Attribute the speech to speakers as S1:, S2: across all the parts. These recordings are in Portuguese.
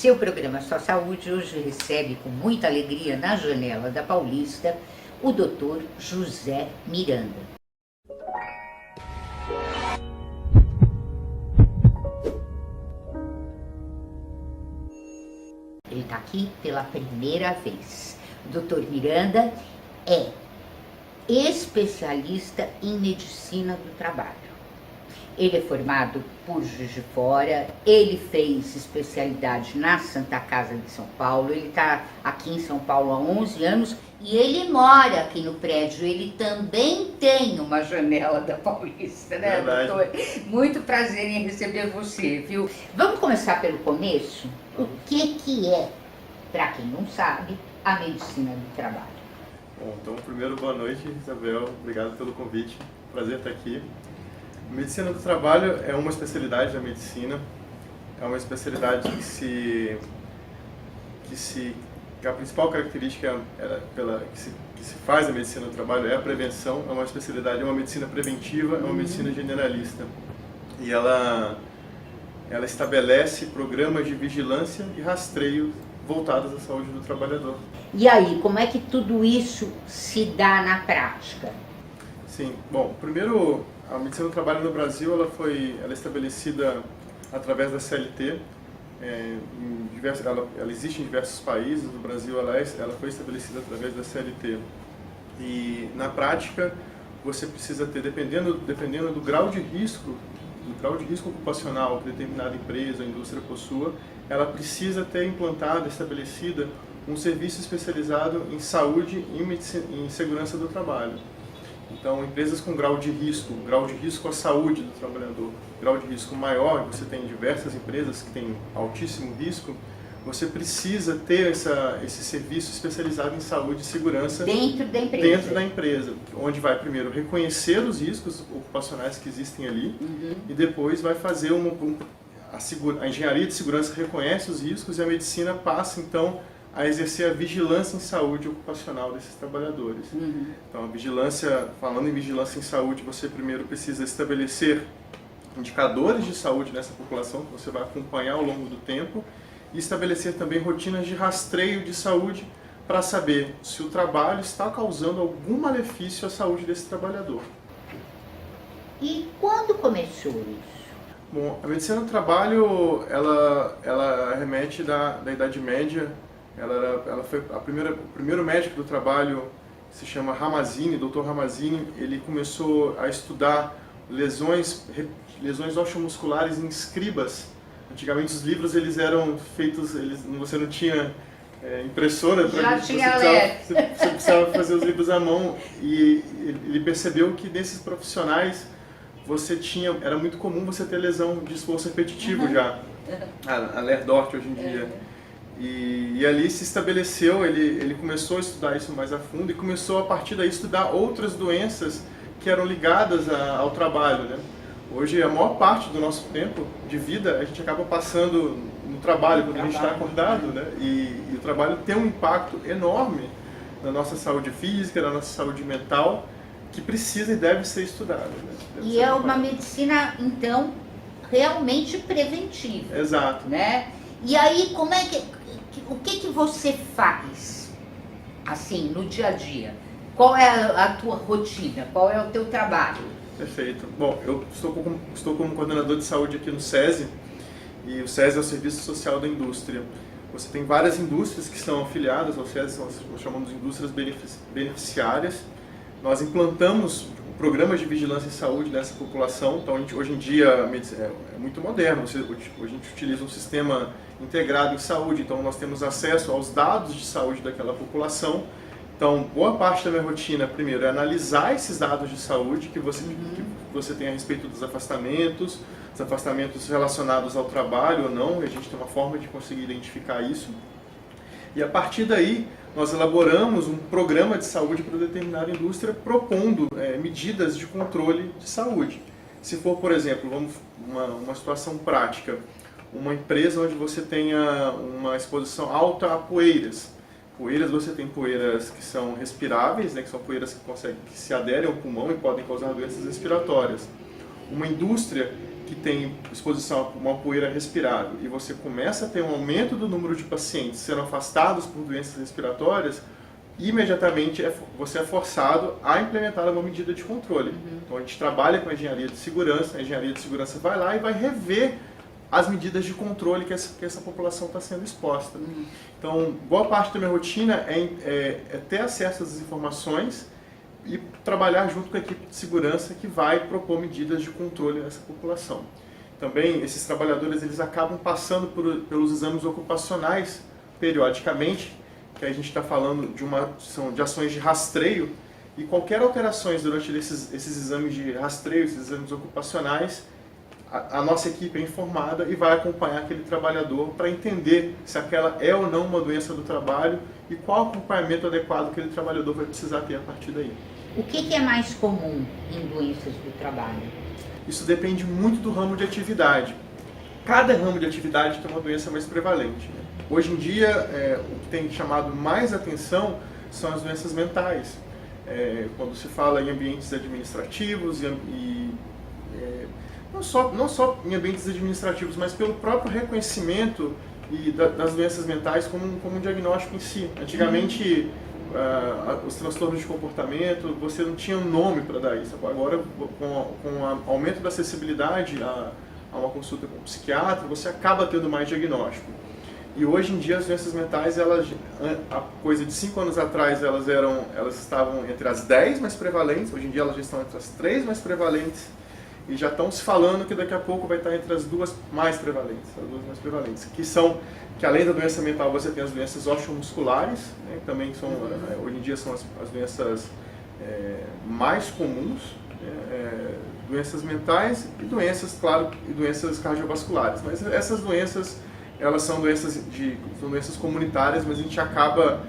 S1: Seu programa Só Saúde hoje recebe com muita alegria na janela da Paulista o Dr. José Miranda. Ele está aqui pela primeira vez. O Dr. Miranda é especialista em medicina do trabalho. Ele é formado por Juiz de Fora, ele fez especialidade na Santa Casa de São Paulo, ele está aqui em São Paulo há 11 anos e ele mora aqui no prédio, ele também tem uma janela da Paulista, né, doutor? Muito prazer em receber você, viu? Vamos começar pelo começo? O que é, para quem não sabe, a medicina do trabalho?
S2: Bom, então, primeiro, boa noite, Isabel, obrigado pelo convite, prazer estar aqui. Medicina do trabalho é uma especialidade da medicina, é uma especialidade que a principal característica que se faz a medicina do trabalho é a prevenção, é uma especialidade, é uma medicina preventiva, é uma medicina generalista. E ela estabelece programas de vigilância e rastreio voltados à saúde do trabalhador.
S1: E aí, como é que tudo isso se dá na prática?
S2: Sim, bom, primeiro, a medicina do trabalho no Brasil ela é estabelecida através da CLT. Ela existe em diversos países. No Brasil ela foi estabelecida através da CLT. E na prática você precisa ter, dependendo do grau de risco ocupacional que determinada empresa ou indústria possua, ela precisa ter implantado, estabelecida um serviço especializado em saúde e em segurança do trabalho. Então, empresas com grau de risco à saúde do trabalhador, grau de risco maior, você tem diversas empresas que têm altíssimo risco, você precisa ter esse serviço especializado em saúde e segurança
S1: dentro da empresa,
S2: onde vai primeiro reconhecer os riscos ocupacionais que existem ali e depois vai fazer a engenharia de segurança reconhece os riscos e a medicina passa então a exercer a vigilância em saúde ocupacional desses trabalhadores. Então, falando em vigilância em saúde, você primeiro precisa estabelecer indicadores de saúde nessa população, que você vai acompanhar ao longo do tempo, e estabelecer também rotinas de rastreio de saúde para saber se o trabalho está causando algum malefício à saúde desse trabalhador.
S1: E quando começou isso?
S2: Bom, a medicina do trabalho, ela remete da Idade Média. Ela foi o primeiro médico do trabalho, se chama Ramazzini, Dr. Ramazzini. Ele começou a estudar lesões osteomusculares em escribas. Antigamente os livros eles eram feitos, você não tinha impressora, você precisava fazer os livros à mão. E ele percebeu que nesses profissionais era muito comum você ter lesão de esforço repetitivo já, a Lerdort hoje em dia. E ali se estabeleceu, ele começou a estudar isso mais a fundo e começou a partir daí estudar outras doenças que eram ligadas ao trabalho, né? Hoje a maior parte do nosso tempo de vida a gente acaba passando no trabalho, quando a gente está acordado, né? E o trabalho tem um impacto enorme na nossa saúde física, na nossa saúde mental, que precisa e deve ser estudado, né?
S1: E é uma medicina, então, realmente preventiva.
S2: Exato.
S1: Né? E aí, o que você faz, assim, no dia a dia? Qual é a tua rotina? Qual é o teu trabalho?
S2: Perfeito. Bom, eu estou como coordenador de saúde aqui no SESI, e o SESI é o Serviço Social da Indústria. Você tem várias indústrias que estão afiliadas ao SESI, nós chamamos de indústrias beneficiárias. Nós implantamos programas de vigilância em saúde nessa população. Então, hoje em dia é muito moderno. Hoje a gente utiliza um sistema integrado em saúde. Então, nós temos acesso aos dados de saúde daquela população. Então, boa parte da minha rotina, primeiro, é analisar esses dados de saúde que você tem a respeito dos afastamentos, os afastamentos relacionados ao trabalho ou não. A gente tem uma forma de conseguir identificar isso. E a partir daí, nós elaboramos um programa de saúde para determinada indústria, propondo medidas de controle de saúde. Se for, por exemplo, uma situação prática, uma empresa onde você tenha uma exposição alta a poeiras. Você tem poeiras que são respiráveis, né, que são poeiras que se aderem ao pulmão e podem causar doenças respiratórias. Uma indústria que tem exposição a uma poeira respirável e você começa a ter um aumento do número de pacientes sendo afastados por doenças respiratórias, imediatamente você é forçado a implementar uma medida de controle. Então a gente trabalha com a engenharia de segurança, a engenharia de segurança vai lá e vai rever as medidas de controle que essa população está sendo exposta. Então, boa parte da minha rotina é ter acesso às informações e trabalhar junto com a equipe de segurança que vai propor medidas de controle nessa população. Também, esses trabalhadores eles acabam passando pelos exames ocupacionais periodicamente, que a gente está falando de ações de rastreio, e qualquer alterações durante esses exames de rastreio, esses exames ocupacionais, a nossa equipe é informada e vai acompanhar aquele trabalhador para entender se aquela é ou não uma doença do trabalho e qual acompanhamento adequado aquele trabalhador vai precisar ter a partir daí.
S1: O que é mais comum em doenças do trabalho?
S2: Isso depende muito do ramo de atividade. Cada ramo de atividade tem uma doença mais prevalente, né? Hoje em dia, o que tem chamado mais atenção são as doenças mentais. Quando se fala em ambientes administrativos não só em ambientes administrativos, mas pelo próprio reconhecimento das doenças mentais como um diagnóstico em si. Antigamente, os transtornos de comportamento, você não tinha um nome para dar isso. Agora, com o aumento da acessibilidade a uma consulta com um psiquiatra, você acaba tendo mais diagnóstico. E hoje em dia as doenças mentais, a coisa de 5 anos atrás, elas estavam entre as 10 mais prevalentes, hoje em dia elas já estão entre as 3 mais prevalentes, e já estão se falando que daqui a pouco vai estar entre as duas mais prevalentes, que além da doença mental você tem as doenças osteomusculares, né, que também são, hoje em dia são as doenças mais comuns, doenças mentais e doenças, claro, e doenças cardiovasculares. Mas essas doenças, elas são doenças comunitárias, mas a gente acaba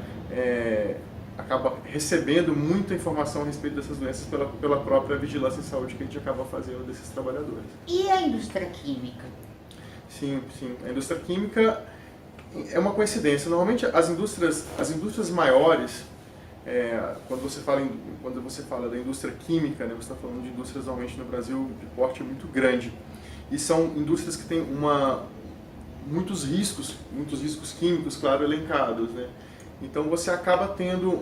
S2: recebendo muita informação a respeito dessas doenças pela própria vigilância em saúde que a gente acaba fazendo desses trabalhadores.
S1: E a indústria química?
S2: Sim. A indústria química é uma coincidência. Normalmente as indústrias maiores, quando você fala da indústria química, né, você está falando de indústrias normalmente no Brasil de porte muito grande. E são indústrias que têm muitos riscos químicos, claro, elencados, né? Então você acaba tendo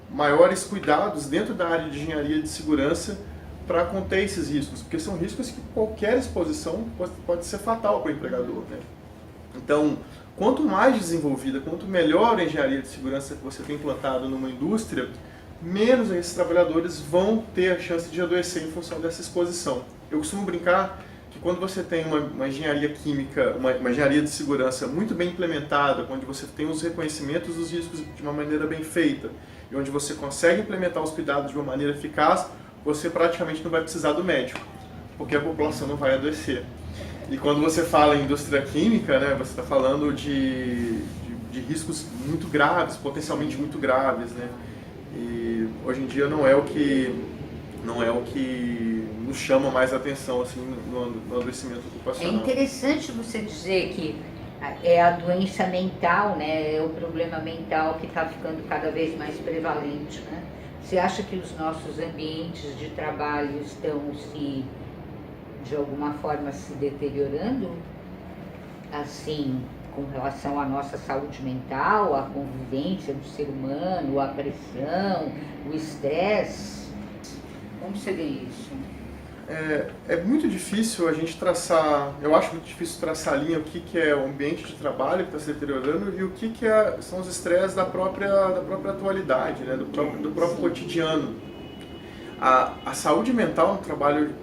S2: maiores cuidados dentro da área de engenharia de segurança para conter esses riscos, porque são riscos que qualquer exposição pode ser fatal para o empregador, né? Então, quanto mais desenvolvida, quanto melhor a engenharia de segurança que você tem implantado numa indústria, menos esses trabalhadores vão ter a chance de adoecer em função dessa exposição. Eu costumo brincar que quando você tem uma engenharia química, uma engenharia de segurança muito bem implementada, onde você tem os reconhecimentos dos riscos de uma maneira bem feita, e onde você consegue implementar os cuidados de uma maneira eficaz, você praticamente não vai precisar do médico, porque a população não vai adoecer. E quando você fala em indústria química, né, você está falando de riscos muito graves, potencialmente muito graves, né? E hoje em dia não é o que nos chama mais atenção assim, no adoecimento ocupacional.
S1: É interessante você dizer que é a doença mental, né, é o problema mental que está ficando cada vez mais prevalente, né? Você acha que os nossos ambientes de trabalho estão de alguma forma se deteriorando, assim, com relação à nossa saúde mental, à convivência do ser humano, a pressão, o estresse? Como seria isso?
S2: É muito difícil a gente traçar, eu acho muito difícil traçar a linha o que é o ambiente de trabalho que está se deteriorando e o que são os estresses da própria atualidade, né, do próprio cotidiano. A saúde mental no trabalho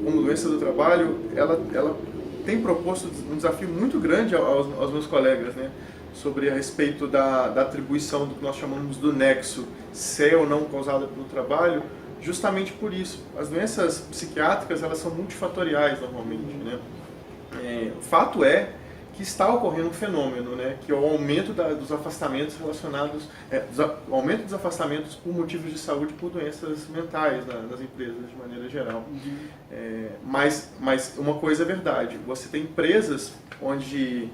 S2: como doença do trabalho, ela tem proposto um desafio muito grande aos meus colegas, né, sobre a respeito da atribuição do que nós chamamos do nexo, ser ou não causada pelo trabalho, justamente por isso. As doenças psiquiátricas, elas são multifatoriais normalmente, né? O fato é que está ocorrendo um fenômeno, né, que é o aumento dos afastamentos relacionados, o aumento dos afastamentos por motivos de saúde por doenças mentais nas empresas de maneira geral. Mas uma coisa é verdade, você tem empresas onde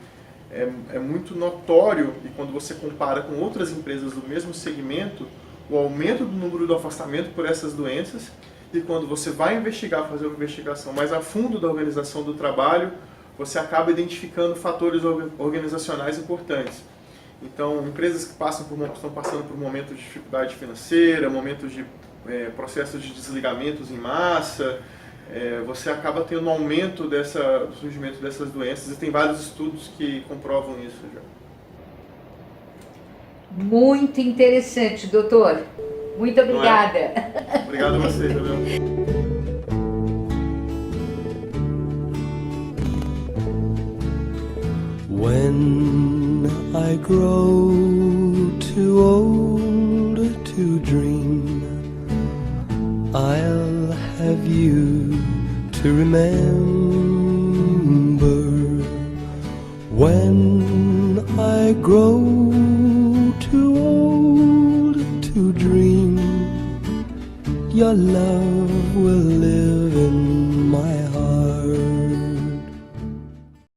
S2: é muito notório, e quando você compara com outras empresas do mesmo segmento, o aumento do número do afastamento por essas doenças, E quando você vai investigar, fazer uma investigação mais a fundo da organização do trabalho, você acaba identificando fatores organizacionais importantes. Então, empresas que estão passando por momentos de dificuldade financeira, momentos de processos de desligamentos em massa, você acaba tendo um aumento do surgimento dessas doenças, e tem vários estudos que comprovam isso já.
S1: Muito interessante, doutor. Muito obrigada.
S2: Obrigado a você, Isabel.
S3: When I grow too old to dream, I'll have you to remember. When I grow too old to dream, your love will live